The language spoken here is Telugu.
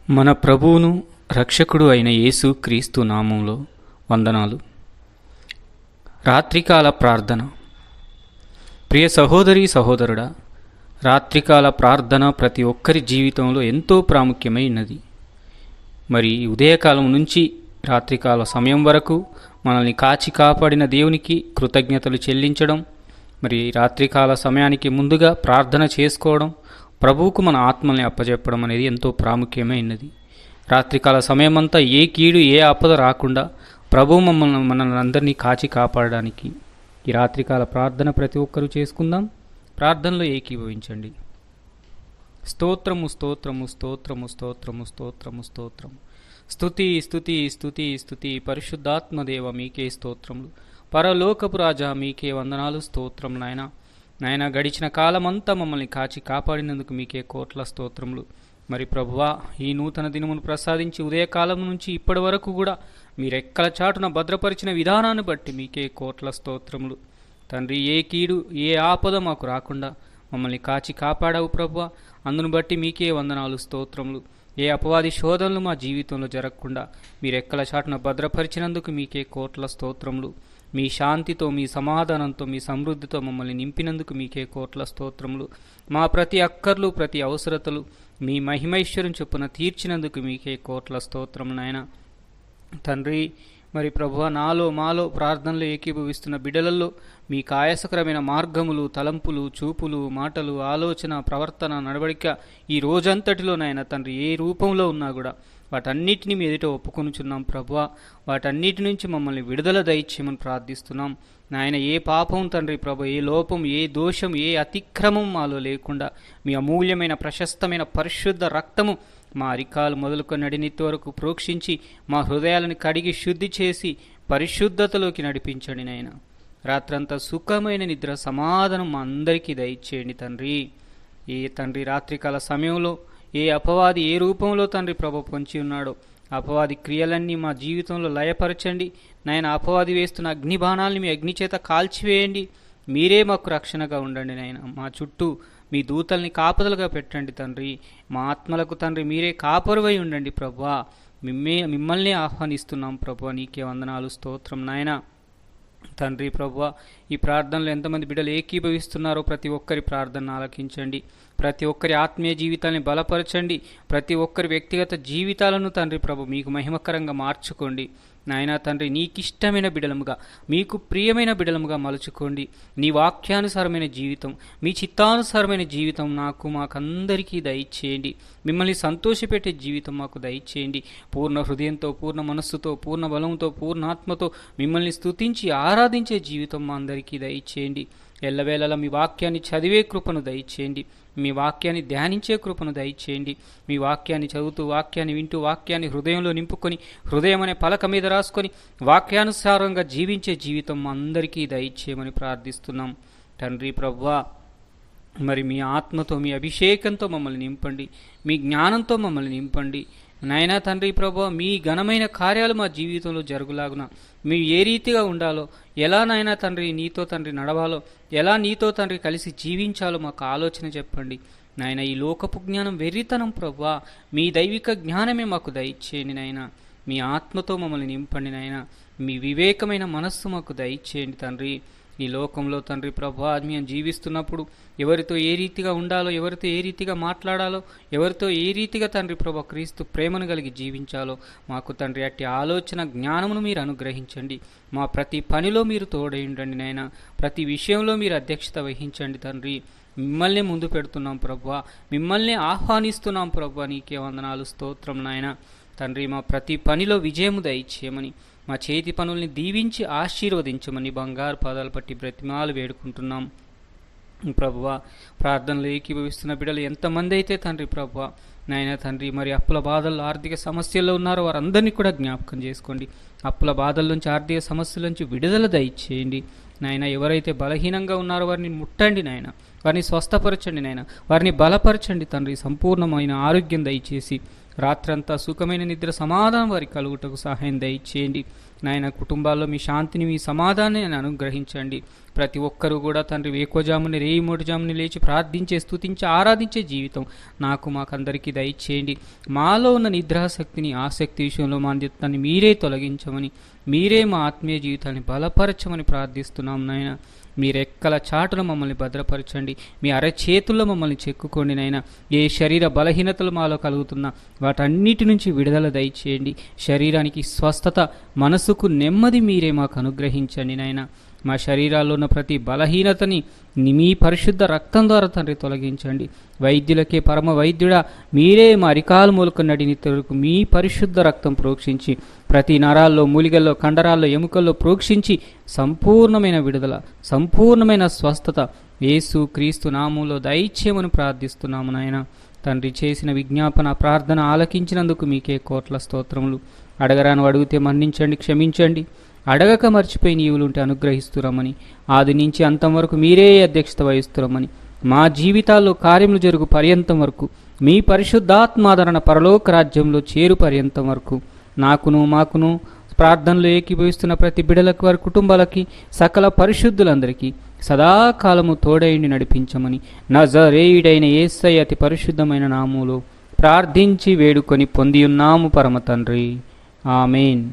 మన ప్రభువును రక్షకుడు అయిన యేసు క్రీస్తు నామంలో వందనాలు. రాత్రికాల ప్రార్థన. ప్రియ సహోదరి సహోదరుడా, రాత్రికాల ప్రార్థన ప్రతి ఒక్కరి జీవితంలో ఎంతో ప్రాముఖ్యమైనది. మరి ఉదయకాలం నుంచి రాత్రికాల సమయం వరకు మనల్ని కాచి కాపాడిన దేవునికి కృతజ్ఞతలు చెల్లించడం, మరి రాత్రికాల సమయానికి ముందుగా ప్రార్థన చేసుకోవడం, ప్రభువుకు మన ఆత్మల్ని అప్పచెప్పడం అనేది ఎంతో ప్రాముఖ్యమైనది. రాత్రికాల సమయమంతా ఏ కీడు ఏ ఆపద రాకుండా ప్రభువు మనల్ని అందరినీ కాచి కాపాడడానికి ఈ రాత్రికాల ప్రార్థన ప్రతి ఒక్కరూ చేసుకుందాం. ప్రార్థనలో ఏకీభవించండి. స్తోత్రము స్తోత్రము స్తోత్రము స్తోత్రము స్తోత్రము స్తోత్రము. స్తుతి స్తుతి స్తుతి స్తుతి. పరిశుద్ధాత్మదేవ మీకే స్తోత్రములు. పరలోకపు రాజా మీకే వందనాలు, స్తోత్రం నాయన. నాయన, గడిచిన కాలమంతా మమ్మల్ని కాచి కాపాడినందుకు మీకే కోట్ల స్తోత్రములు. మరి ప్రభువా, ఈ నూతన దినమును ప్రసాదించి ఉదయకాలం నుంచి ఇప్పటి వరకు కూడా మీరెక్కల చాటున భద్రపరిచిన విధానాన్ని బట్టి మీకే కోట్ల స్తోత్రములు. తండ్రి, ఏ కీడు ఏ ఆపద మాకు రాకుండా మమ్మల్ని కాచి కాపాడావు ప్రభువా, అందును బట్టి మీకే వందనాలు, స్తోత్రములు. ఏ అపవాది శోధనలు మా జీవితంలో జరగకుండా మీరెక్కల చాటున భద్రపరిచినందుకు మీకే కోట్ల స్తోత్రములు. మీ శాంతితో, మీ సమాధానంతో, మీ సమృద్ధితో మమ్మల్ని నింపినందుకు మీకే కోట్ల స్తోత్రములు. మా ప్రతి అక్కర్లు ప్రతి అవసరతలు మీ మహిమైశ్వరం చొప్పున తీర్చినందుకు మీకే కోట్ల స్తోత్రం నాయన. తండ్రి, మరి ప్రభువా, నాలో మాలో ప్రార్థనలు ఏకీభవిస్తున్న బిడ్డలలో మీకు ఆయాసకరమైన మార్గములు, తలంపులు, చూపులు, మాటలు, ఆలోచన, ప్రవర్తన, నడవడిక ఈ రోజంతటిలో నాయన తండ్రి ఏ రూపంలో ఉన్నా కూడా వాటన్నిటిని మీ ఎదుట ఒప్పుకొనుచున్నాం ప్రభువా. వాటన్నిటి నుంచి మమ్మల్ని విడుదల దయచేయమని ప్రార్థిస్తున్నాం నాయన. ఏ పాపం తండ్రి ప్రభు, ఏ లోపం, ఏ దోషం, ఏ అతిక్రమం మాలో లేకుండా మీ అమూల్యమైన ప్రశస్తమైన పరిశుద్ధ రక్తము మా అరికాలు మొదలుకొని నడినెత్తి వరకు ప్రోక్షించి మా హృదయాలను కడిగి శుద్ధి చేసి పరిశుద్ధతలోకి నడిపించండి నాయన. రాత్రంతా సుఖమైన నిద్ర సమాధానం మా అందరికీ దయచేయండి తండ్రి. ఏ తండ్రి రాత్రికాల సమయంలో ఏ అపవాది ఏ రూపంలో తండ్రి ప్రభు పొంచి ఉన్నాడో అపవాది క్రియలన్నీ మా జీవితంలో లయపరచండి నాయన. అపవాది వేస్తున్న అగ్నిబాణాలని మీ అగ్ని చేత కాల్చివేయండి. మీరే మాకు రక్షణగా ఉండండి నాయన. మా చుట్టూ మీ దూతల్ని కాపుదలుగా పెట్టండి తండ్రి. మా ఆత్మలకు తండ్రి మీరే కాపరువై ఉండండి ప్రభువా. మిమ్మల్ని ఆహ్వానిస్తున్నాం ప్రభువా. నీకే వందనాలు, స్తోత్రం నాయన. తండ్రి ప్రభువా, ఈ ప్రార్థనలో ఎంతమంది బిడ్డలు ఏకీభవిస్తున్నారో ప్రతి ఒక్కరి ప్రార్థన ఆలకించండి. ప్రతి ఒక్కరి ఆత్మీయ జీవితాన్ని బలపరచండి. ప్రతి ఒక్కరి వ్యక్తిగత జీవితాలను తండ్రి ప్రభు మీకు మహిమకరంగా మార్చుకోండి నాయనా. తండ్రి, నీకిష్టమైన బిడలముగా మీకు ప్రియమైన బిడలముగా మలుచుకోండి. నీ వాక్యానుసారమైన జీవితం, మీ చిత్తానుసారమైన జీవితం మాకందరికీ దయచేయండి. మిమ్మల్ని సంతోషపెట్టే జీవితం మాకు దయచేయండి. పూర్ణ హృదయంతో, పూర్ణ మనస్సుతో, పూర్ణ బలంతో, పూర్ణాత్మతో మిమ్మల్ని స్తుతించి ఆరాధించే జీవితం మా అందరికీ దయచేయండి. ఎల్లవేళలా మీ వాక్యాన్ని చదివే కృపను దయచేయండి. మీ వాక్యాన్ని ధ్యానించే కృపను దయచేయండి. మీ వాక్యాన్ని చదువుతూ, వాక్యాన్ని వింటూ, వాక్యాన్ని హృదయంలో నింపుకొని, హృదయం అనే పలక మీద రాసుకొని వాక్యానుసారంగా జీవించే జీవితం మా అందరికీ దయచేయమని ప్రార్థిస్తున్నాం తండ్రి ప్రభువా. మరి మీ ఆత్మతో, మీ అభిషేకంతో మమ్మల్ని నింపండి. మీ జ్ఞానంతో మమ్మల్ని నింపండి నాయనా. తండ్రి ప్రభువా, మీ ఘనమైన కార్యాలు మా జీవితంలో జరుగులాగున మేము ఏ రీతిగా ఉండాలో, ఎలా నాయనా తండ్రి నీతో తండ్రి నడవాలో, ఎలా నీతో తండ్రి కలిసి జీవించాలో మాకు ఆలోచన చెప్పండి నాయన. ఈ లోకపు జ్ఞానం వెర్రితనం ప్రభువా. మీ దైవిక జ్ఞానమే మాకు దయచేయండి నాయన. మీ ఆత్మతో మమ్మల్ని నింపండి నాయన. మీ వివేకమైన మనస్సు మాకు దయచేయండి తండ్రి. ఈ లోకంలో తండ్రి ప్రభువా మేము జీవిస్తున్నప్పుడు ఎవరితో ఏ రీతిగా ఉండాలో, ఎవరితో ఏ రీతిగా మాట్లాడాలో, ఎవరితో ఏ రీతిగా తండ్రి ప్రభు క్రీస్తు ప్రేమను కలిగి జీవించాలో మాకు తండ్రి అట్టి ఆలోచన జ్ఞానమును మీరు అనుగ్రహించండి. మా ప్రతి పనిలో మీరు తోడై ఉండండి నాయన. ప్రతి విషయంలో మీరు అధ్యక్షత వహించండి తండ్రి. మిమ్మల్ని ముందు పెడుతున్నాం ప్రభువా, మిమ్మల్ని ఆహ్వానిస్తున్నాం ప్రభువా. నీకే వందనాలు, స్తోత్రం నాయన. తండ్రి, మా ప్రతి పనిలో విజయము దయచేయమని, మా చేతి పనుల్ని దీవించి ఆశీర్వదించమని బంగారు పాదాలు పట్టి బ్రతిమాలు వేడుకుంటున్నాం ప్రభువా. ప్రార్థనలు ఏకీభవిస్తున్న బిడ్డలు ఎంతమంది అయితే తండ్రి ప్రభువా నాయన తండ్రి మరి అప్పుల బాధల్లో, ఆర్థిక సమస్యల్లో ఉన్నారో వారందరినీ కూడా జ్ఞాపకం చేసుకోండి. అప్పుల బాధల నుంచి, ఆర్థిక సమస్యల నుంచి విడుదల దయచేయండి నాయన. ఎవరైతే బలహీనంగా ఉన్నారో వారిని ముట్టండి నాయన. వారిని స్వస్థపరచండి నాయన. వారిని బలపరచండి తండ్రి. సంపూర్ణమైన ఆరోగ్యం దయచేసి రాత్రంతా సుఖమైన నిద్ర సమాధానం వారికి కలుగుటకు సహాయం దయచేయండి నాయన. కుటుంబాల్లో మీ శాంతిని, మీ సమాధానాన్ని అనుగ్రహించండి. ప్రతి ఒక్కరూ కూడా తండ్రి వేకోజాముని, రేయి మోటుజాముని లేచి ప్రార్థించే, స్తుతించే, ఆరాధించే జీవితం మాకందరికీ దయచేయండి. మాలో ఉన్న నిద్రాశక్తిని, ఆసక్తి విషయంలో మాంద్యత్వాన్ని మీరే తొలగించమని, మీరే మా ఆత్మీయ జీవితాన్ని బలపరచమని ప్రార్థిస్తున్నాం నాయన. మీరెక్కల చాటున మమ్మల్ని భద్రపరచండి, మీ అరచేతుల్లో మమ్మల్ని చెక్కుకోండి నాయన. ఏ శరీర బలహీనతలు మాలో కలుగుతున్నా వాటన్నిటి నుంచి విడుదల దయచేయండి. శరీరానికి స్వస్థత, మనసుకు నెమ్మది మీరే మాకు అనుగ్రహించండి నాయన. మా శరీరాల్లో ఉన్న ప్రతి బలహీనతని మీ పరిశుద్ధ రక్తం ద్వారా తండ్రి తొలగించండి. వైద్యులకే పరమ వైద్యుడా మీరే మా అరికాలు మూలక నడిని తరకు మీ పరిశుద్ధ రక్తం ప్రోక్షించి ప్రతి నరాల్లో, మూలికల్లో, కండరాల్లో, ఎముకల్లో ప్రోక్షించి సంపూర్ణమైన విడుదల, సంపూర్ణమైన స్వస్థత యేసు క్రీస్తు నామములో దయచేయమని ప్రార్థిస్తున్నాము నాయన. తండ్రి చేసిన విజ్ఞాపన ప్రార్థన ఆలకించినందుకు మీకే కోట్ల స్తోత్రములు. అడగరాను అడిగితే మన్నించండి, క్షమించండి. అడగక మర్చిపోయి నీవులుంటే అనుగ్రహిస్తురమని, ఆది నుంచి అంతం వరకు మీరే అధ్యక్షత వహిస్తురమని, మా జీవితాల్లో కార్యములు జరుగు పర్యంతం వరకు, మీ పరిశుద్ధాత్మాదరణ పరలోక రాజ్యంలో చేరు పర్యంతం వరకు మాకును ప్రార్థనలు ఏకీభవిస్తున్న ప్రతి బిడలకు, వారి కుటుంబాలకి, సకల పరిశుద్ధులందరికీ సదాకాలము తోడైండి నడిపించమని నజరేయుడైన యేసయ్య అతి పరిశుద్ధమైన నామములో ప్రార్థించి వేడుకొని పొందియున్నాము పరమ తండ్రి. ఆమేన్.